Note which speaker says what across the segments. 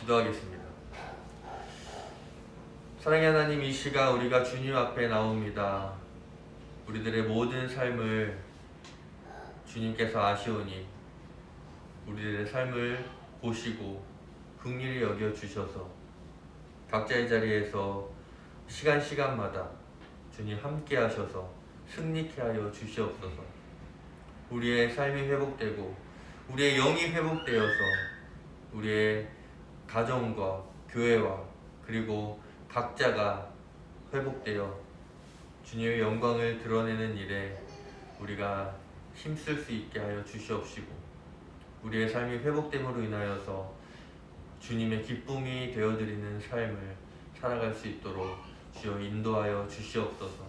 Speaker 1: 기도하겠습니다. 사랑의 하나님, 이 시간 우리가 주님 앞에 나옵니다. 우리들의 모든 삶을 주님께서 아시오니 우리들의 삶을 보시고 긍휼히 여겨 주셔서 각자의 자리에서 시간마다 주님 함께 하셔서 승리케 하여 주시옵소서. 우리의 삶이 회복되고 우리의 영이 회복되어서 우리의 가정과 교회와 그리고 각자가 회복되어 주님의 영광을 드러내는 일에 우리가 힘쓸 수 있게 하여 주시옵시고, 우리의 삶이 회복됨으로 인하여서 주님의 기쁨이 되어드리는 삶을 살아갈 수 있도록 주여 인도하여 주시옵소서.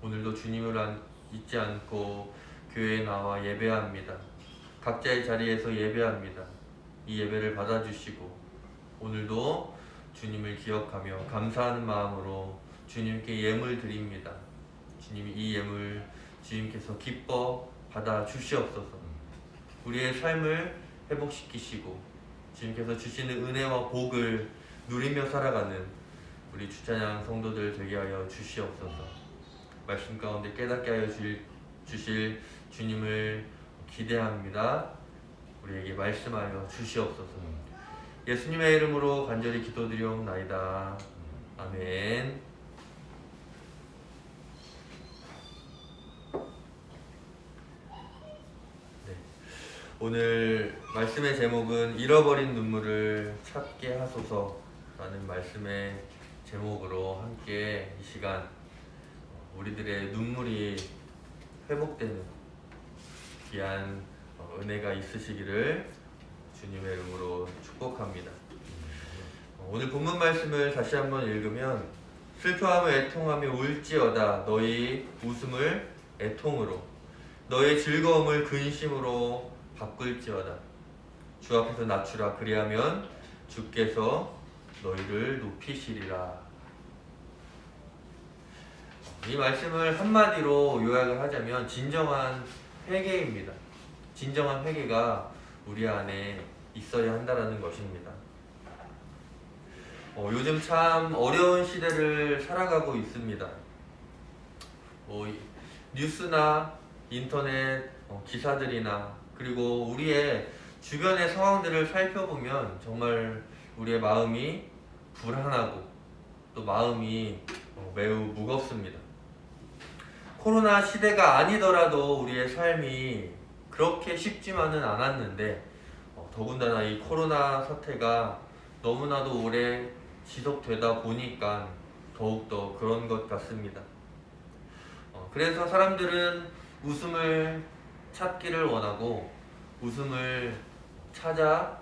Speaker 1: 오늘도 주님을 잊지 않고 교회에 나와 예배합니다. 각자의 자리에서 예배합니다. 이 예배를 받아주시고 오늘도 주님을 기억하며 감사하는 마음으로 주님께 예물 드립니다. 주님이 이 예물 주님께서 기뻐 받아 주시옵소서. 우리의 삶을 회복시키시고 주님께서 주시는 은혜와 복을 누리며 살아가는 우리 주찬양 성도들 되게 하여 주시옵소서. 말씀 가운데 깨닫게 하여 주실 주님을 기대합니다. 우리에게 말씀하여 주시옵소서. 예수님의 이름으로 간절히 기도드리옵나이다. 아멘. 네. 오늘 말씀의 제목은 잃어버린 눈물을 찾게 하소서라는 말씀의 제목으로 함께 이 시간 우리들의 눈물이 회복되는 귀한 은혜가 있으시기를 주님의 이름으로 축복합니다. 오늘 본문 말씀을 다시 한번 읽으면 슬퍼하며 애통하며 울지어다. 너희 웃음을 애통으로 너희 즐거움을 근심으로 바꿀지어다. 주 앞에서 낮추라. 그리하면 주께서 너희를 높이시리라. 이 말씀을 한마디로 요약을 하자면 진정한 회개입니다. 진정한 회개가 우리 안에 있어야 한다는 것입니다. 요즘 참 어려운 시대를 살아가고 있습니다. 뉴스나 인터넷 기사들이나 그리고 우리의 주변의 상황들을 살펴보면 정말 우리의 마음이 불안하고 또 마음이 매우 무겁습니다. 코로나 시대가 아니더라도 우리의 삶이 그렇게 쉽지만은 않았는데 더군다나 이 코로나 사태가 너무나도 오래 지속되다 보니까 더욱더 그런 것 같습니다. 그래서 사람들은 웃음을 찾기를 원하고 웃음을 찾아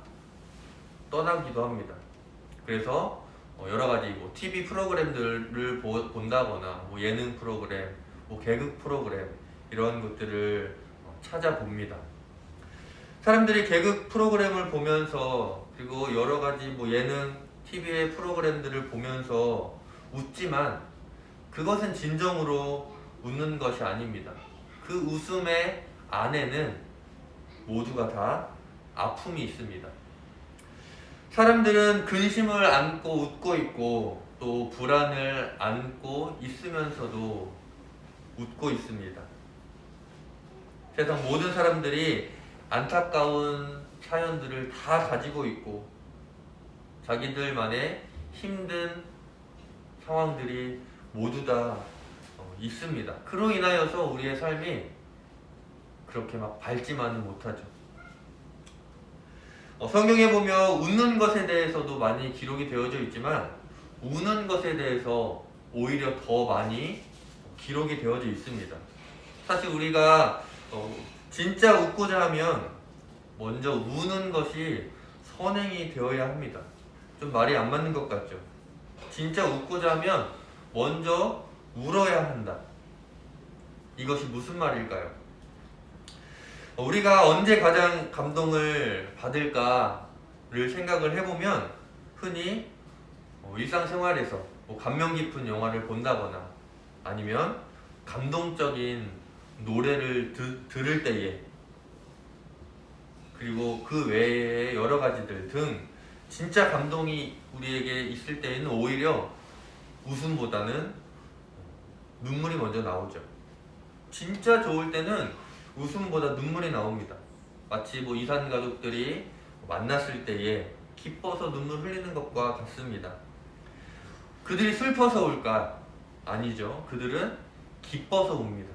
Speaker 1: 떠나기도 합니다. 그래서 여러 가지 TV 프로그램들을 본다거나 예능 프로그램, 개그 프로그램 이런 것들을 찾아봅니다. 사람들이 개그 프로그램을 보면서 그리고 여러 가지 예능, TV의 프로그램들을 보면서 웃지만 그것은 진정으로 웃는 것이 아닙니다. 그 웃음의 안에는 모두가 다 아픔이 있습니다. 사람들은 근심을 안고 웃고 있고 또 불안을 안고 있으면서도 웃고 있습니다. 세상 모든 사람들이 안타까운 사연들을 다 가지고 있고 자기들만의 힘든 상황들이 모두 다 있습니다. 그로 인하여서 우리의 삶이 그렇게 막 밝지만은 못하죠. 성경에 보면 웃는 것에 대해서도 많이 기록이 되어져 있지만 우는 것에 대해서 오히려 더 많이 기록이 되어져 있습니다. 사실 우리가 진짜 웃고자 하면 먼저 우는 것이 선행이 되어야 합니다. 좀 말이 안 맞는 것 같죠? 진짜 웃고자 하면 먼저 울어야 한다. 이것이 무슨 말일까요? 우리가 언제 가장 감동을 받을까를 생각을 해보면 흔히 일상생활에서 감명 깊은 영화를 본다거나 아니면 감동적인 노래를 들을 때에 그리고 그 외에 여러 가지들 등 진짜 감동이 우리에게 있을 때에는 오히려 웃음보다는 눈물이 먼저 나오죠. 진짜 좋을 때는 웃음보다 눈물이 나옵니다. 마치 이산 가족들이 만났을 때에 기뻐서 눈물 흘리는 것과 같습니다. 그들이 슬퍼서 울까? 아니죠. 그들은 기뻐서 웁니다.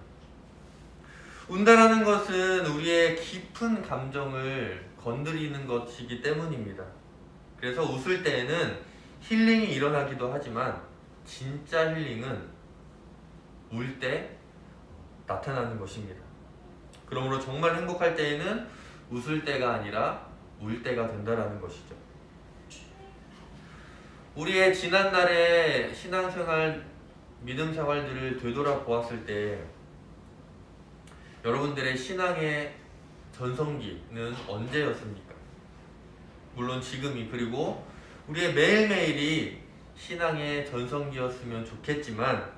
Speaker 1: 운다라는 것은 우리의 깊은 감정을 건드리는 것이기 때문입니다. 그래서 웃을 때에는 힐링이 일어나기도 하지만 진짜 힐링은 울 때 나타나는 것입니다. 그러므로 정말 행복할 때에는 웃을 때가 아니라 울 때가 된다라는 것이죠. 우리의 지난날의 신앙생활, 믿음생활들을 되돌아보았을 때 여러분들의 신앙의 전성기는 언제였습니까? 물론 지금이, 그리고 우리의 매일매일이 신앙의 전성기였으면 좋겠지만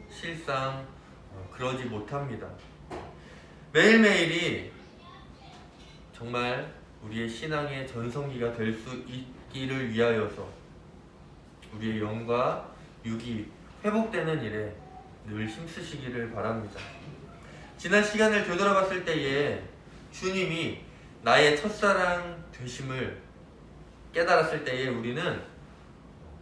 Speaker 1: 실상 그러지 못합니다. 매일매일이 정말 우리의 신앙의 전성기가 될 수 있기를 위하여서 우리의 영과 육이 회복되는 일에 늘 힘쓰시기를 바랍니다. 지난 시간을 되돌아봤을 때에 주님이 나의 첫사랑 되심을 깨달았을 때에 우리는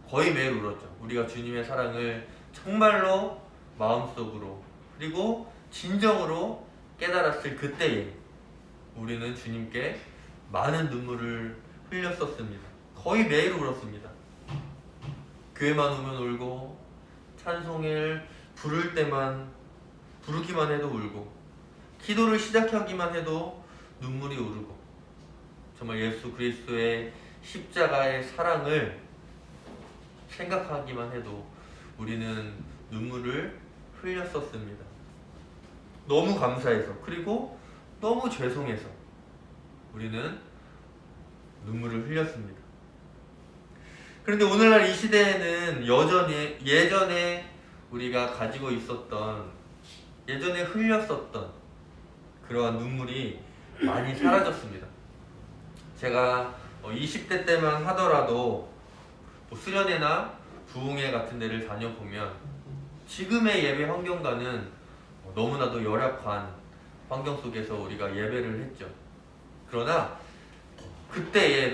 Speaker 1: 거의 매일 울었죠. 우리가 주님의 사랑을 정말로 마음속으로 그리고 진정으로 깨달았을 그때에 우리는 주님께 많은 눈물을 흘렸었습니다. 거의 매일 울었습니다. 교회만 오면 울고 찬송을 부르기만 해도 울고 기도를 시작하기만 해도 눈물이 오르고 정말 예수 그리스도의 십자가의 사랑을 생각하기만 해도 우리는 눈물을 흘렸었습니다. 너무 감사해서 그리고 너무 죄송해서 우리는 눈물을 흘렸습니다. 그런데 오늘날 이 시대에는 여전히 예전에 우리가 가지고 있었던 예전에 흘렸었던 그러한 눈물이 많이 사라졌습니다. 제가 20대 때만 하더라도 수련회나 부흥회 같은 데를 다녀보면 지금의 예배 환경과는 너무나도 열악한 환경 속에서 우리가 예배를 했죠. 그러나 그때에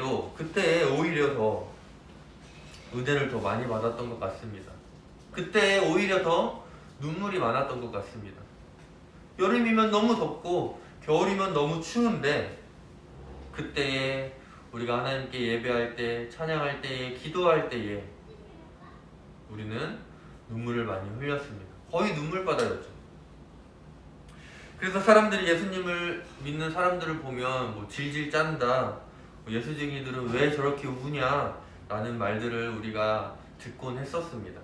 Speaker 1: 오히려 더 은혜를 더 많이 받았던 것 같습니다. 그때에 오히려 더 눈물이 많았던 것 같습니다. 여름이면 너무 덥고 겨울이면 너무 추운데 그때에 우리가 하나님께 예배할 때, 찬양할 때에, 기도할 때에 우리는 눈물을 많이 흘렸습니다. 거의 눈물바다였죠. 그래서 사람들이 예수님을 믿는 사람들을 보면 질질 짠다, 예수쟁이들은 왜 저렇게 우냐 라는 말들을 우리가 듣곤 했었습니다.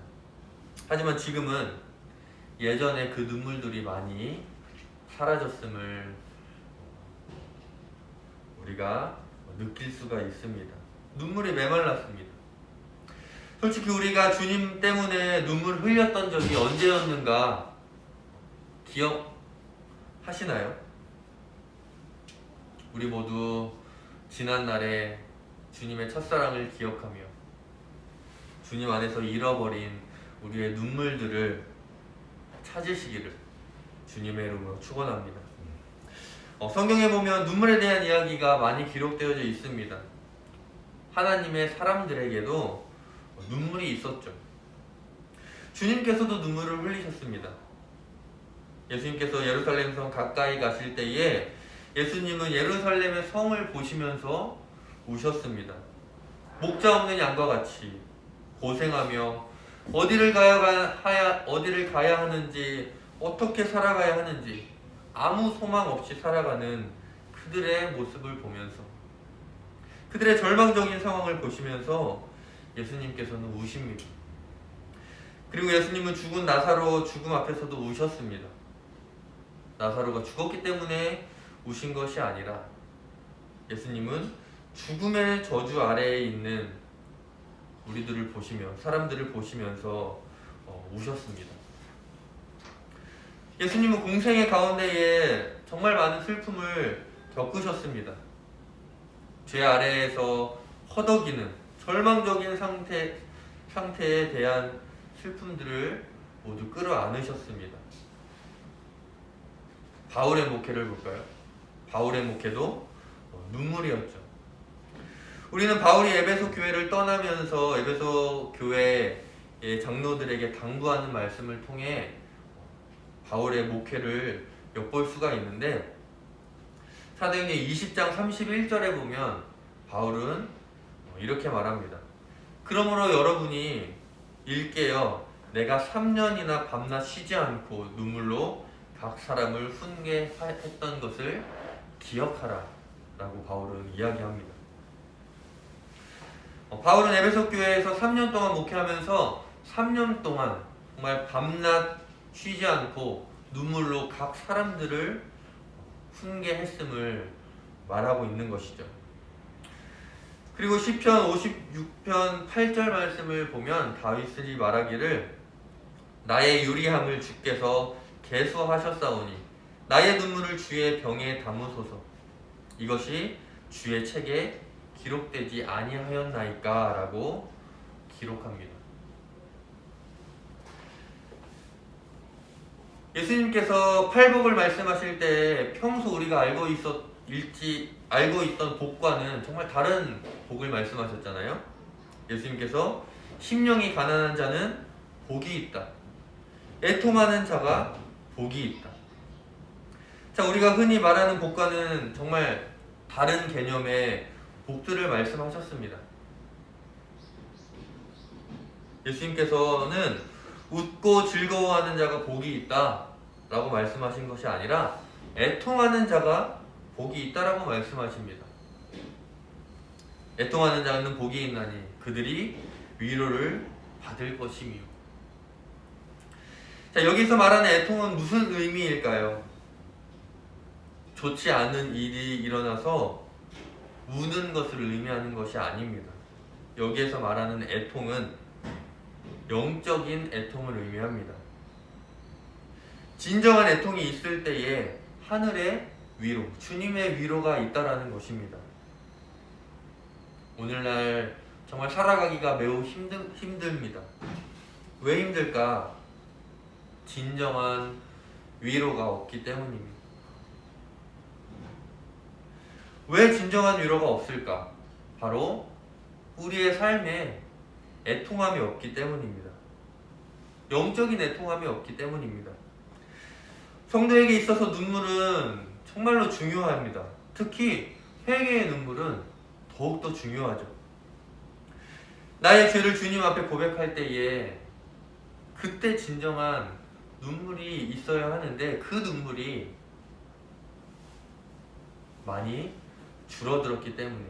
Speaker 1: 하지만 지금은 예전에 그 눈물들이 많이 사라졌음을 우리가 느낄 수가 있습니다. 눈물이 메말랐습니다. 솔직히 우리가 주님 때문에 눈물을 흘렸던 적이 언제였는가 기억하시나요? 우리 모두 지난날에 주님의 첫사랑을 기억하며 주님 안에서 잃어버린 우리의 눈물들을 찾으시기를 주님의 이름으로 축원합니다. 성경에 보면 눈물에 대한 이야기가 많이 기록되어져 있습니다. 하나님의 사람들에게도 눈물이 있었죠. 주님께서도 눈물을 흘리셨습니다. 예수님께서 예루살렘 성 가까이 가실 때에 예수님은 예루살렘의 성을 보시면서 우셨습니다. 목자 없는 양과 같이 고생하며 어디를 가야 하는지, 어떻게 살아가야 하는지 아무 소망 없이 살아가는 그들의 모습을 보면서, 그들의 절망적인 상황을 보시면서 예수님께서는 우십니다. 그리고 예수님은 죽은 나사로 죽음 앞에서도 우셨습니다. 나사로가 죽었기 때문에 우신 것이 아니라 예수님은 죽음의 저주 아래에 있는 우리들을 보시며, 사람들을 보시면서 우셨습니다. 예수님은 공생의 가운데에 정말 많은 슬픔을 겪으셨습니다. 죄 아래에서 허덕이는 절망적인 상태에 대한 슬픔들을 모두 끌어안으셨습니다. 바울의 목회를 볼까요? 바울의 목회도 눈물이었죠. 우리는 바울이 에베소 교회를 떠나면서 에베소 교회의 장로들에게 당부하는 말씀을 통해 바울의 목회를 엿볼 수가 있는데, 사도행전 20장 31절에 보면 바울은 이렇게 말합니다. 그러므로 여러분이 일깨어 내가 3년이나 밤낮 쉬지 않고 눈물로 각 사람을 훈계했던 것을 기억하라 라고 바울은 이야기합니다. 바울은 에베소 교회에서 3년 동안 목회하면서 3년 동안 정말 밤낮 쉬지 않고 눈물로 각 사람들을 훈계했음을 말하고 있는 것이죠. 그리고 시편 56편 8절 말씀을 보면 다윗이 말하기를 나의 유리함을 주께서 계수하셨사오니 나의 눈물을 주의 병에 담으소서. 이것이 주의 책에 기록되지 아니하였나이까 라고 기록합니다. 예수님께서 팔복을 말씀하실 때 평소 우리가 알고 있던 복과는 정말 다른 복을 말씀하셨잖아요. 예수님께서 심령이 가난한 자는 복이 있다. 애통하는 자가 복이 있다. 자, 우리가 흔히 말하는 복과는 정말 다른 개념의 복들을 말씀하셨습니다. 예수님께서는 웃고 즐거워하는 자가 복이 있다 라고 말씀하신 것이 아니라 애통하는 자가 복이 있다라고 말씀하십니다. 애통하는 자는 복이 있나니 그들이 위로를 받을 것이며. 자, 여기서 말하는 애통은 무슨 의미일까요? 좋지 않은 일이 일어나서 우는 것을 의미하는 것이 아닙니다. 여기에서 말하는 애통은 영적인 애통을 의미합니다. 진정한 애통이 있을 때에 하늘의 위로, 주님의 위로가 있다라는 것입니다. 오늘날 정말 살아가기가 매우 힘듭니다. 왜 힘들까? 진정한 위로가 없기 때문입니다. 왜 진정한 위로가 없을까? 바로 우리의 삶에 애통함이 없기 때문입니다. 영적인 애통함이 없기 때문입니다. 성도에게 있어서 눈물은 정말로 중요합니다. 특히 회개의 눈물은 더욱더 중요하죠. 나의 죄를 주님 앞에 고백할 때에 그때 진정한 눈물이 있어야 하는데 그 눈물이 많이 줄어들었기 때문에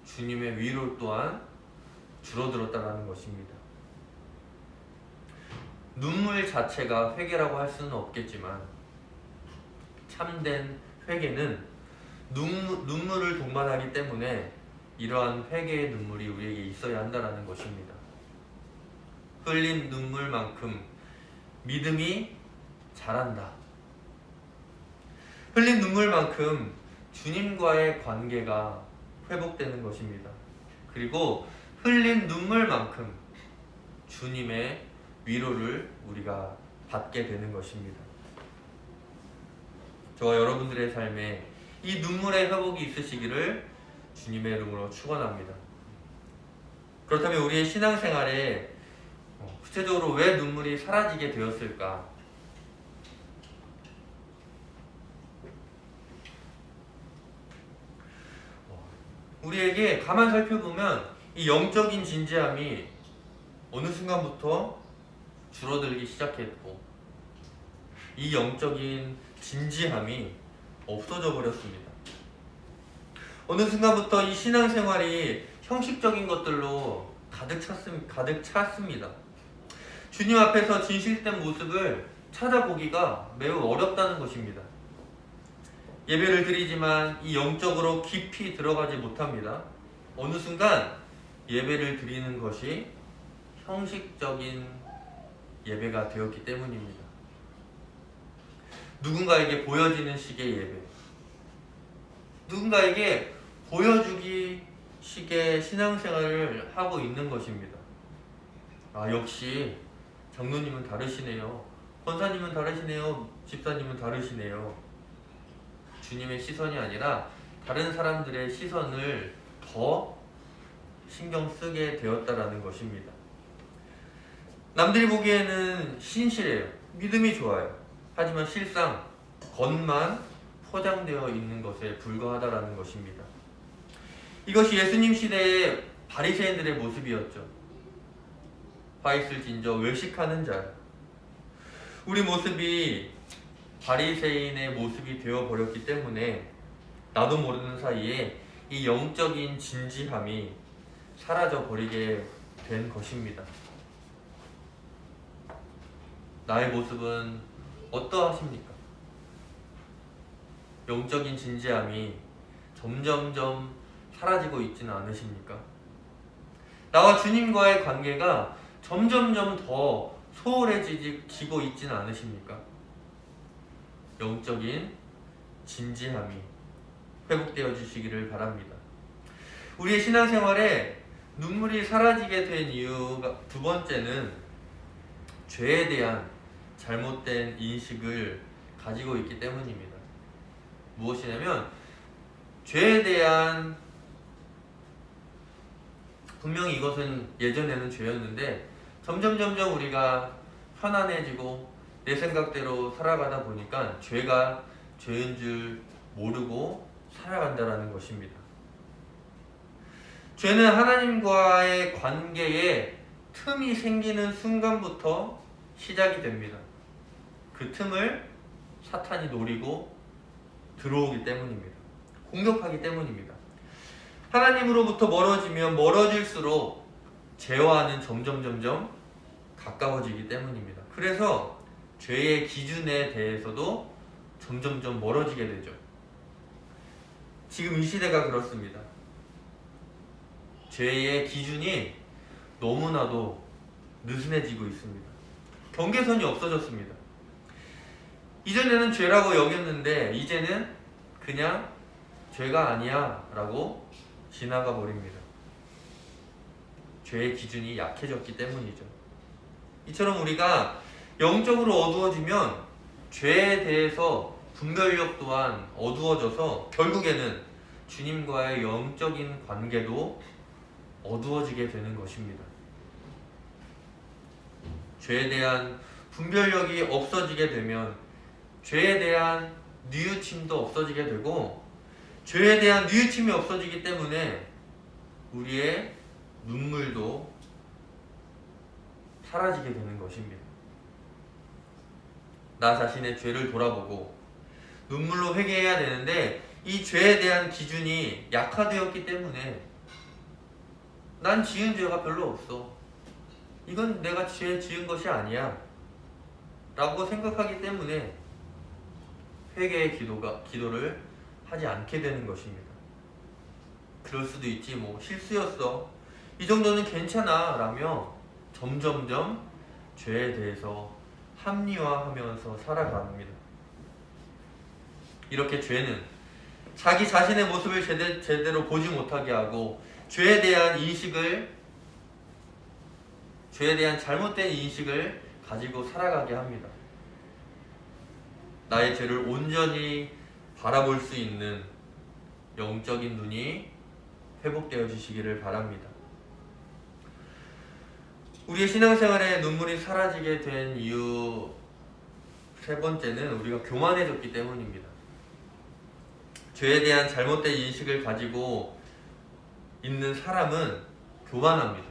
Speaker 1: 주님의 위로 또한 줄어들었다는 것입니다. 눈물 자체가 회개라고 할 수는 없겠지만 참된 회개는 눈물을 동반하기 때문에 이러한 회개의 눈물이 우리에게 있어야 한다는 것입니다. 흘린 눈물만큼 믿음이 자란다. 흘린 눈물만큼 주님과의 관계가 회복되는 것입니다. 그리고 흘린 눈물만큼 주님의 위로를 우리가 받게 되는 것입니다. 저와 여러분들의 삶에 이 눈물의 회복이 있으시기를 주님의 이름으로 축원합니다. 그렇다면 우리의 신앙생활에 구체적으로 왜 눈물이 사라지게 되었을까? 우리에게 가만 살펴보면 이 영적인 진지함이 어느 순간부터 줄어들기 시작했고 이 영적인 진지함이 없어져 버렸습니다. 어느 순간부터 이 신앙생활이 형식적인 것들로 가득 찼습니다. 주님 앞에서 진실된 모습을 찾아보기가 매우 어렵다는 것입니다. 예배를 드리지만 이 영적으로 깊이 들어가지 못합니다. 어느 순간 예배를 드리는 것이 형식적인 예배가 되었기 때문입니다. 누군가에게 보여지는 식의 예배, 누군가에게 보여주기 식의 신앙생활을 하고 있는 것입니다. 아, 역시 장로님은 다르시네요. 권사님은 다르시네요. 집사님은 다르시네요. 주님의 시선이 아니라 다른 사람들의 시선을 더 신경 쓰게 되었다라는 것입니다. 남들이 보기에는 신실해요. 믿음이 좋아요. 하지만 실상 겉만 포장되어 있는 것에 불과하다라는 것입니다. 이것이 예수님 시대의 바리새인들의 모습이었죠. 화 있을 진저 외식하는 자. 우리 모습이 바리새인의 모습이 되어버렸기 때문에 나도 모르는 사이에 이 영적인 진지함이 사라져버리게 된 것입니다. 나의 모습은 어떠하십니까? 영적인 진지함이 점점점 사라지고 있지는 않으십니까? 나와 주님과의 관계가 점점점 더 소홀해지고 있지는 않으십니까? 영적인 진지함이 회복되어 주시기를 바랍니다. 우리의 신앙생활에 눈물이 사라지게 된 이유가 두 번째는 죄에 대한 잘못된 인식을 가지고 있기 때문입니다. 무엇이냐면 죄에 대한 분명히 이것은 예전에는 죄였는데 점점 우리가 편안해지고 내 생각대로 살아가다 보니까 죄가 죄인 줄 모르고 살아간다라는 것입니다. 죄는 하나님과의 관계에 틈이 생기는 순간부터 시작이 됩니다. 그 틈을 사탄이 노리고 들어오기 때문입니다. 공격하기 때문입니다. 하나님으로부터 멀어지면 멀어질수록 죄와는 점점 가까워지기 때문입니다. 그래서 죄의 기준에 대해서도 점점 멀어지게 되죠. 지금 이 시대가 그렇습니다. 죄의 기준이 너무나도 느슨해지고 있습니다. 경계선이 없어졌습니다. 이전에는 죄라고 여겼는데 이제는 그냥 죄가 아니야 라고 지나가 버립니다. 죄의 기준이 약해졌기 때문이죠. 이처럼 우리가 영적으로 어두워지면 죄에 대해서 분별력 또한 어두워져서 결국에는 주님과의 영적인 관계도 어두워지게 되는 것입니다. 죄에 대한 분별력이 없어지게 되면 죄에 대한 뉘우침도 없어지게 되고 죄에 대한 뉘우침이 없어지기 때문에 우리의 눈물도 사라지게 되는 것입니다. 나 자신의 죄를 돌아보고 눈물로 회개해야 되는데 이 죄에 대한 기준이 약화되었기 때문에 난 지은 죄가 별로 없어. 이건 내가 죄 지은 것이 아니야. 라고 생각하기 때문에 회개의 기도를 하지 않게 되는 것입니다. 그럴 수도 있지, 뭐 실수였어. 이 정도는 괜찮아. 라며 점점점 죄에 대해서 합리화하면서 살아갑니다. 이렇게 죄는 자기 자신의 모습을 제대로 보지 못하게 하고 죄에 대한 잘못된 인식을 가지고 살아가게 합니다. 나의 죄를 온전히 바라볼 수 있는 영적인 눈이 회복되어 주시기를 바랍니다. 우리의 신앙생활에 눈물이 사라지게 된 이유 세 번째는 우리가 교만해졌기 때문입니다. 죄에 대한 잘못된 인식을 가지고 있는 사람은 교만합니다.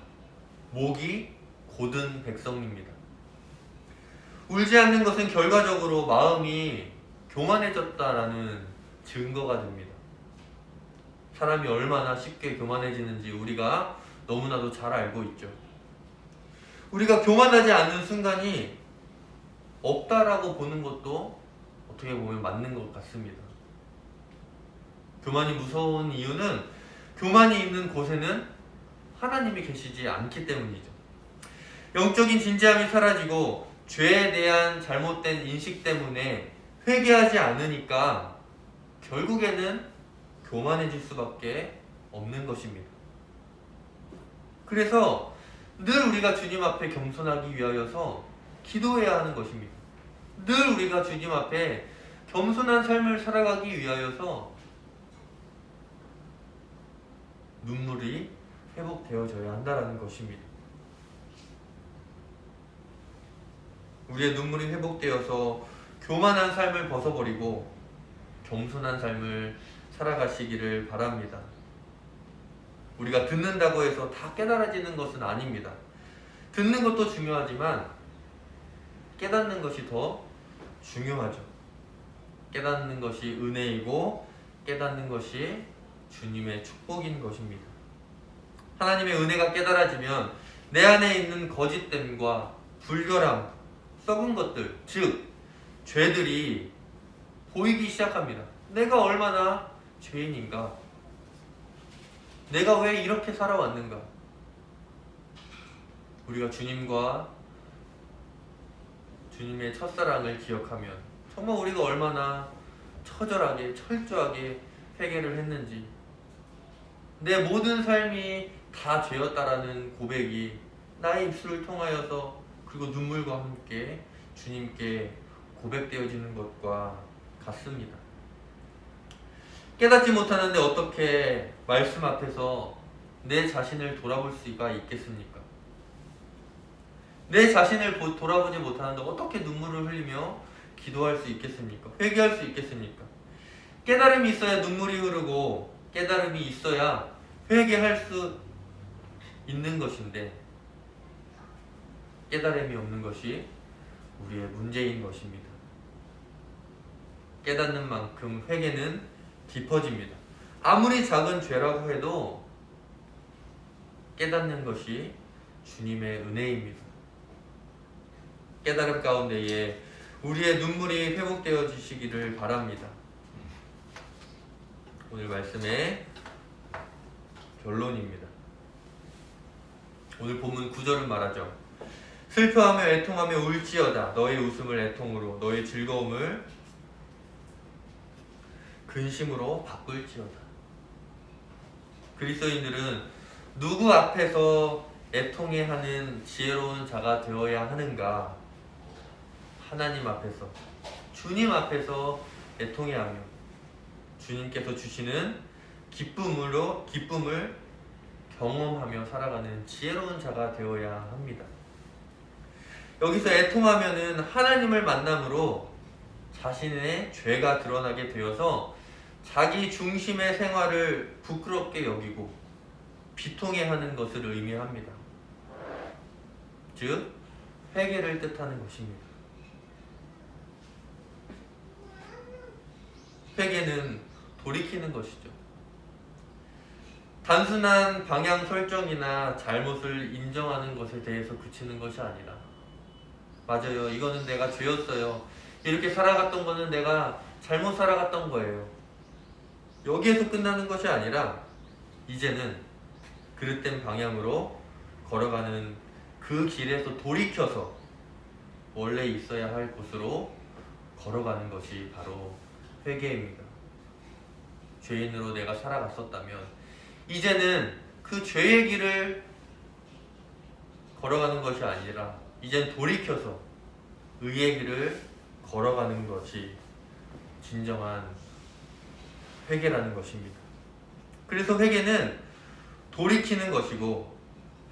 Speaker 1: 목이 곧은 백성입니다. 울지 않는 것은 결과적으로 마음이 교만해졌다라는 증거가 됩니다. 사람이 얼마나 쉽게 교만해지는지 우리가 너무나도 잘 알고 있죠. 우리가 교만하지 않는 순간이 없다라고 보는 것도 어떻게 보면 맞는 것 같습니다. 교만이 무서운 이유는 교만이 있는 곳에는 하나님이 계시지 않기 때문이죠. 영적인 진지함이 사라지고 죄에 대한 잘못된 인식 때문에 회개하지 않으니까 결국에는 교만해질 수밖에 없는 것입니다. 그래서 늘 우리가 주님 앞에 겸손하기 위하여서 기도해야 하는 것입니다. 늘 우리가 주님 앞에 겸손한 삶을 살아가기 위하여서 눈물이 회복되어져야 한다는 것입니다. 우리의 눈물이 회복되어서 교만한 삶을 벗어버리고 겸손한 삶을 살아가시기를 바랍니다. 우리가 듣는다고 해서 다 깨달아지는 것은 아닙니다. 듣는 것도 중요하지만 깨닫는 것이 더 중요하죠. 깨닫는 것이 은혜이고 깨닫는 것이 주님의 축복인 것입니다. 하나님의 은혜가 깨달아지면 내 안에 있는 거짓됨과 불결함, 썩은 것들, 즉 죄들이 보이기 시작합니다. 내가 얼마나 죄인인가? 내가 왜 이렇게 살아왔는가? 우리가 주님과 주님의 첫사랑을 기억하면 정말 우리가 얼마나 처절하게 철저하게 회개를 했는지, 내 모든 삶이 다 죄였다라는 고백이 나의 입술을 통하여서 그리고 눈물과 함께 주님께 고백되어지는 것과 같습니다. 깨닫지 못하는데 어떻게 말씀 앞에서 내 자신을 돌아볼 수가 있겠습니까? 내 자신을 돌아보지 못하는데 어떻게 눈물을 흘리며 기도할 수 있겠습니까? 회개할 수 있겠습니까? 깨달음이 있어야 눈물이 흐르고 깨달음이 있어야 회개할 수 있는 것인데 깨달음이 없는 것이 우리의 문제인 것입니다. 깨닫는 만큼 회개는 깊어집니다. 아무리 작은 죄라고 해도 깨닫는 것이 주님의 은혜입니다. 깨달음 가운데에 우리의 눈물이 회복되어지시기를 바랍니다. 오늘 말씀의 결론입니다. 오늘 본문 9절은 말하죠. 슬퍼하며 애통하며 울지어다. 너의 웃음을 애통으로, 너의 즐거움을 근심으로 바꿀지어다. 그리스도인들은 누구 앞에서 애통해하는 지혜로운 자가 되어야 하는가? 하나님 앞에서, 주님 앞에서 애통해하며 주님께서 주시는 기쁨을 경험하며 살아가는 지혜로운 자가 되어야 합니다. 여기서 애통하면은 하나님을 만남으로 자신의 죄가 드러나게 되어서 자기 중심의 생활을 부끄럽게 여기고 비통해하는 것을 의미합니다. 즉 회개를 뜻하는 것입니다. 회개는 돌이키는 것이죠. 단순한 방향 설정이나 잘못을 인정하는 것에 대해서 그치는 것이 아니라, 맞아요, 이거는 내가 죄였어요, 이렇게 살아갔던 거는 내가 잘못 살아갔던 거예요, 여기에서 끝나는 것이 아니라 이제는 그릇된 방향으로 걸어가는 그 길에서 돌이켜서 원래 있어야 할 곳으로 걸어가는 것이 바로 회개입니다. 죄인으로 내가 살아갔었다면 이제는 그 죄의 길을 걸어가는 것이 아니라 이젠 돌이켜서 의의 길을 걸어가는 것이 진정한 회개라는 것입니다. 그래서 회개는 돌이키는 것이고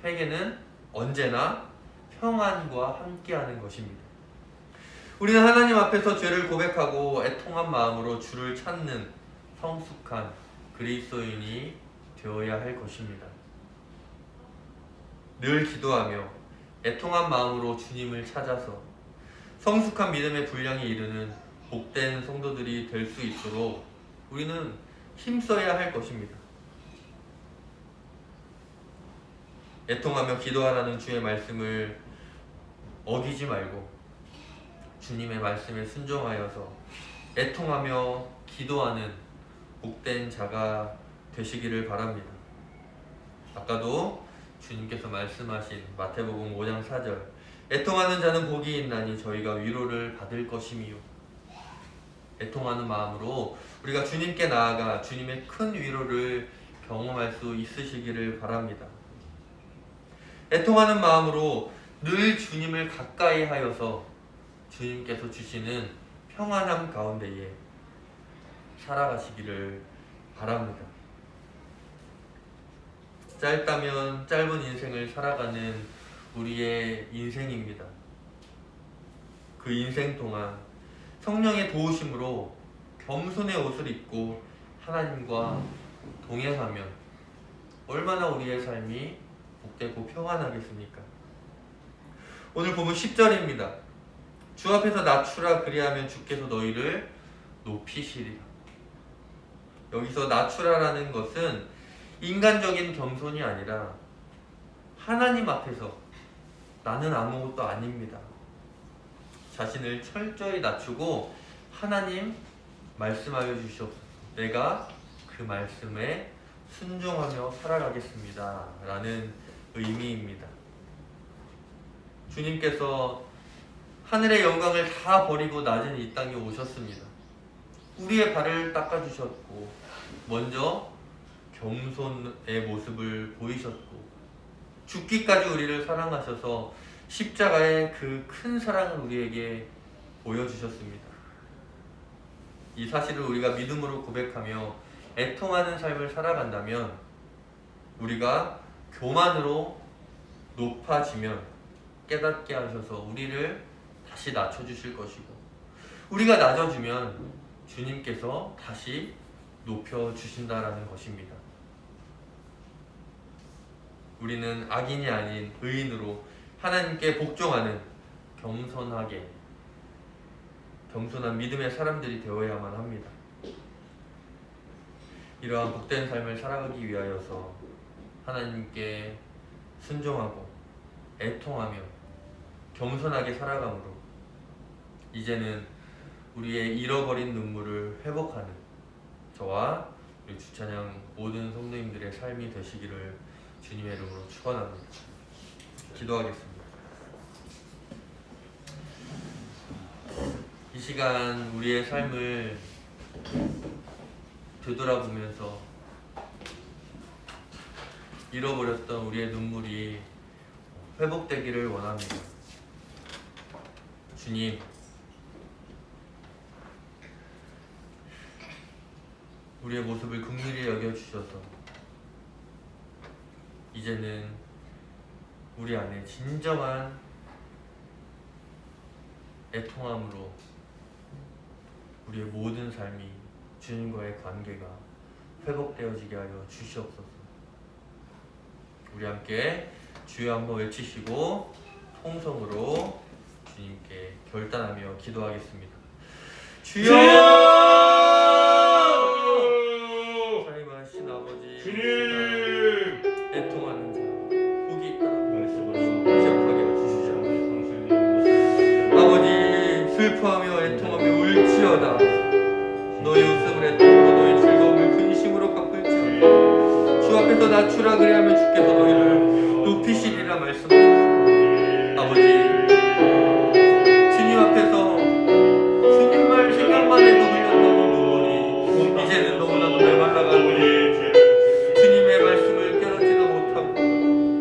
Speaker 1: 회개는 언제나 평안과 함께하는 것입니다. 우리는 하나님 앞에서 죄를 고백하고 애통한 마음으로 주를 찾는 성숙한 그리스도인이 되어야 할 것입니다. 늘 기도하며 애통한 마음으로 주님을 찾아서 성숙한 믿음의 분량에 이르는 복된 성도들이 될 수 있도록 우리는 힘써야 할 것입니다. 애통하며 기도하라는 주의 말씀을 어기지 말고 주님의 말씀에 순종하여서 애통하며 기도하는 복된 자가 되시기를 바랍니다. 아까도 주님께서 말씀하신 마태복음 5장 4절, 애통하는 자는 복이 있나니 저희가 위로를 받을 것임이요. 애통하는 마음으로 우리가 주님께 나아가 주님의 큰 위로를 경험할 수 있으시기를 바랍니다. 애통하는 마음으로 늘 주님을 가까이 하여서 주님께서 주시는 평안함 가운데에 살아가시기를 바랍니다. 짧다면 짧은 인생을 살아가는 우리의 인생입니다. 그 인생 동안 성령의 도우심으로 겸손의 옷을 입고 하나님과 동행하면 얼마나 우리의 삶이 복되고 평안하겠습니까? 오늘 보면 10절입니다. 주 앞에서 낮추라, 그리하면 주께서 너희를 높이시리라. 여기서 낮추라라는 것은 인간적인 겸손이 아니라 하나님 앞에서 나는 아무것도 아닙니다. 자신을 철저히 낮추고 하나님 말씀하여 주시옵소서. 내가 그 말씀에 순종하며 살아가겠습니다. 라는 의미입니다. 주님께서 하늘의 영광을 다 버리고 낮은 이 땅에 오셨습니다. 우리의 발을 닦아주셨고 먼저 겸손의 모습을 보이셨고 죽기까지 우리를 사랑하셔서 십자가의 그 큰 사랑을 우리에게 보여주셨습니다. 이 사실을 우리가 믿음으로 고백하며 애통하는 삶을 살아간다면 우리가 교만으로 높아지면 깨닫게 하셔서 우리를 다시 낮춰주실 것이고 우리가 낮아지면 주님께서 다시 높여주신다라는 것입니다. 우리는 악인이 아닌 의인으로 하나님께 복종하는 겸손한 믿음의 사람들이 되어야만 합니다. 이러한 복된 삶을 살아가기 위하여서 하나님께 순종하고 애통하며 겸손하게 살아감으로 이제는 우리의 잃어버린 눈물을 회복하는 저와 우리 주찬양 모든 성도님들의 삶이 되시기를 주님의 이름으로 축원합니다. 기도하겠습니다. 이 시간 우리의 삶을 되돌아보면서 잃어버렸던 우리의 눈물이 회복되기를 원합니다. 주님, 우리의 모습을 긍휼히 여겨주셔서 이제는 우리 안에 진정한 애통함으로 우리의 모든 삶이 주님과의 관계가 회복되어지게 하여 주시옵소서. 우리 함께 주여 한번 외치시고 통성으로 주님께 결단하며 기도하겠습니다. 주여! 사랑하신 아버지, 주님! 애통하는 자, 복이 있다라고 기억하게 해주시죠. 아버지, 슬퍼하며 애통하며 울지어다. 너의 웃음을 애통으로 너의 즐거움을 근심으로 갚을지어다. 주 앞에서 낮추라, 그리하면 주께서 너희를 높이시리라 말씀하셨습니다. 아버지, 주님 앞에서 주님만 생각만 해도 흘렸던 이 눈물이 이제는 너무나도 메말라가고 주님의 말씀을 깨닫지도 못하고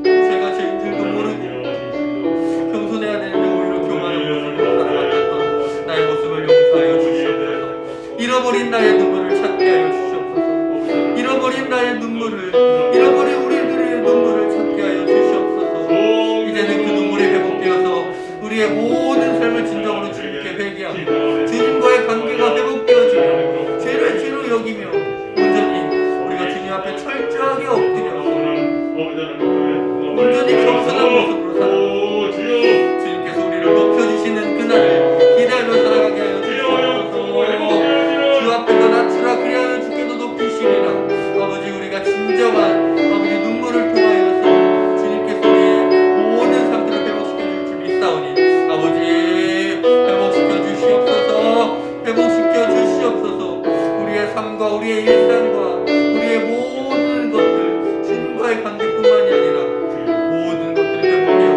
Speaker 1: 제가 죄인 줄도 모르고 겸손해야 되는데 오히려 교만한 모습으로 살아갔던 나의 모습을 용서하여 주시옵소서. 잃어버린 나의 눈물을 찾게 하여 주시옵소서. 잃어버린 나의 눈물을, 잃어버린 우리들의 눈물을 찾게 하여 주시옵소서. 이제는 그 눈물이 회복되어서 우리의 모든 삶을 진정으로 주님께 회개하고 주님과의 관계가 회복되어지며 죄를 죄로 여기며 온전히 우리가 주님 앞에 철저하게 엎드려서 온전히 겸손한 모습으로 살아가고 주님께서 우리를 높여주시는 그날을 기대하며 살아가게 하여 주시옵소서. 주 앞에서 낮추라, 그리하면 주께서 높이시리라. 아버지, 우리가 진정한 아버지 눈물을 통하여서 주님께서 우리의 모든 삶들을 회복시켜 줄 줄 믿사오니 아버지 회복시켜 주시옵소서. 회복시켜 주시옵소서. 우리의 삶과 우리의 일상과 우리의 모든 것들 주님과의 관계뿐만이 아니라 모든 것들을 회복하여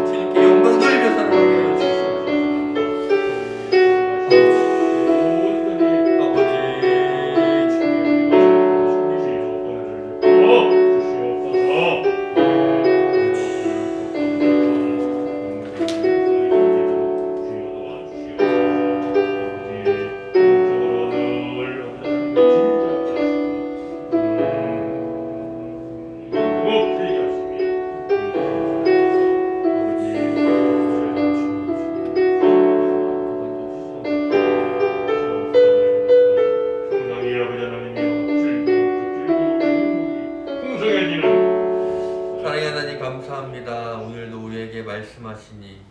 Speaker 1: 주님께 영광 돌리며 살아가게 하여 주시옵소서. 감사합니다. 오늘도 우리에게 말씀하시니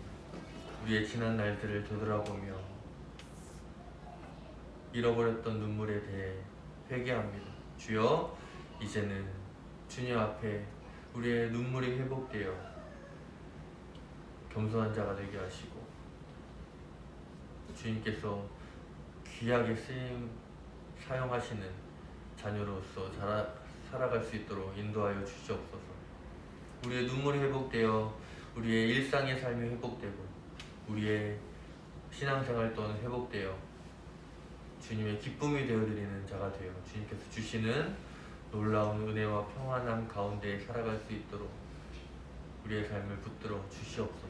Speaker 1: 우리의 지난 날들을 되돌아보며 잃어버렸던 눈물에 대해 회개합니다. 주여, 이제는 주님 앞에 우리의 눈물이 회복되어 겸손한 자가 되게 하시고 주님께서 귀하게 사용하시는 자녀로서 살아갈 수 있도록 인도하여 주시옵소서. 우리의 눈물이 회복되어 우리의 일상의 삶이 회복되고 우리의 신앙생활 또한 회복되어 주님의 기쁨이 되어드리는 자가 되어 주님께서 주시는 놀라운 은혜와 평안함 가운데 살아갈 수 있도록 우리의 삶을 붙들어 주시옵소서.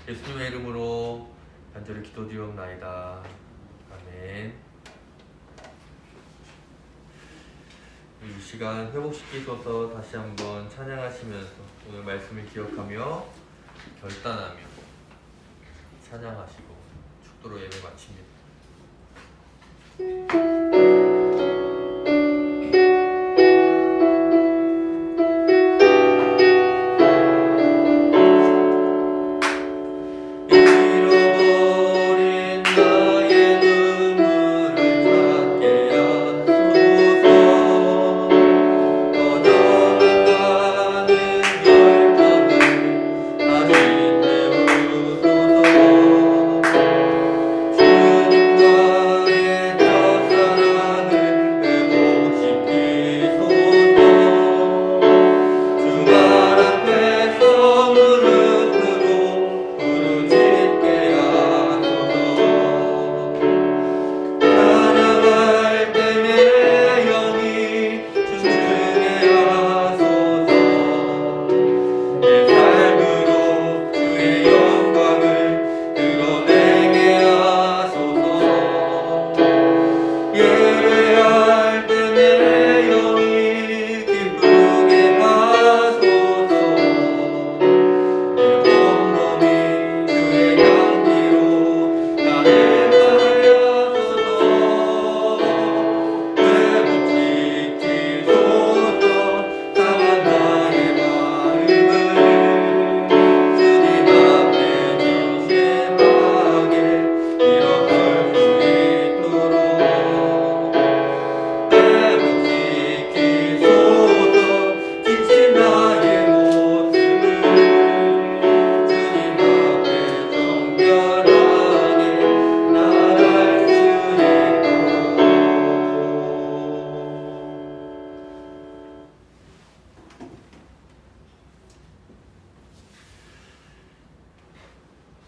Speaker 1: 예수님의 이름으로 간절히 기도드리옵나이다. 아멘. 이 시간 회복시키소서 다시 한번 찬양하시면서 오늘 말씀을 기억하며 결단하며 찬양하시고 축도로 예배 마칩니다.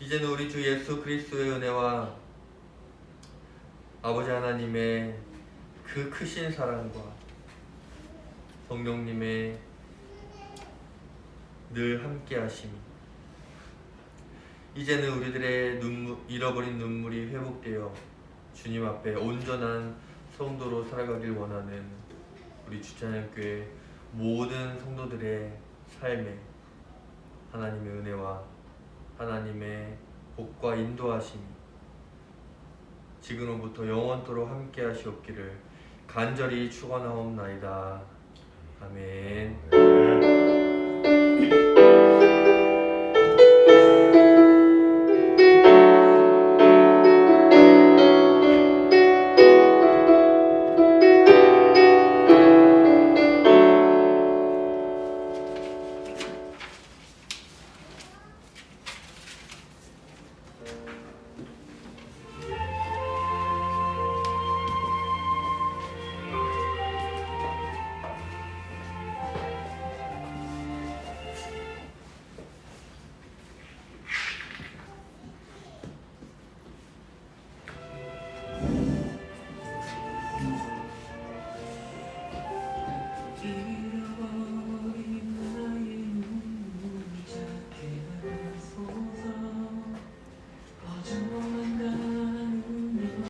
Speaker 1: 이제는 우리 주 예수 그리스도의 은혜와 아버지 하나님의 그 크신 사랑과 성령님의 늘 함께 하심이 이제는 우리들의 잃어버린 눈물이 회복되어 주님 앞에 온전한 성도로 살아가길 원하는 우리 주찬양교회 모든 성도들의 삶에 하나님의 은혜와 하나님의 복과 인도하심이 지금으로부터 영원토록 함께 하시옵기를 간절히 축원하옵나이다. 아멘.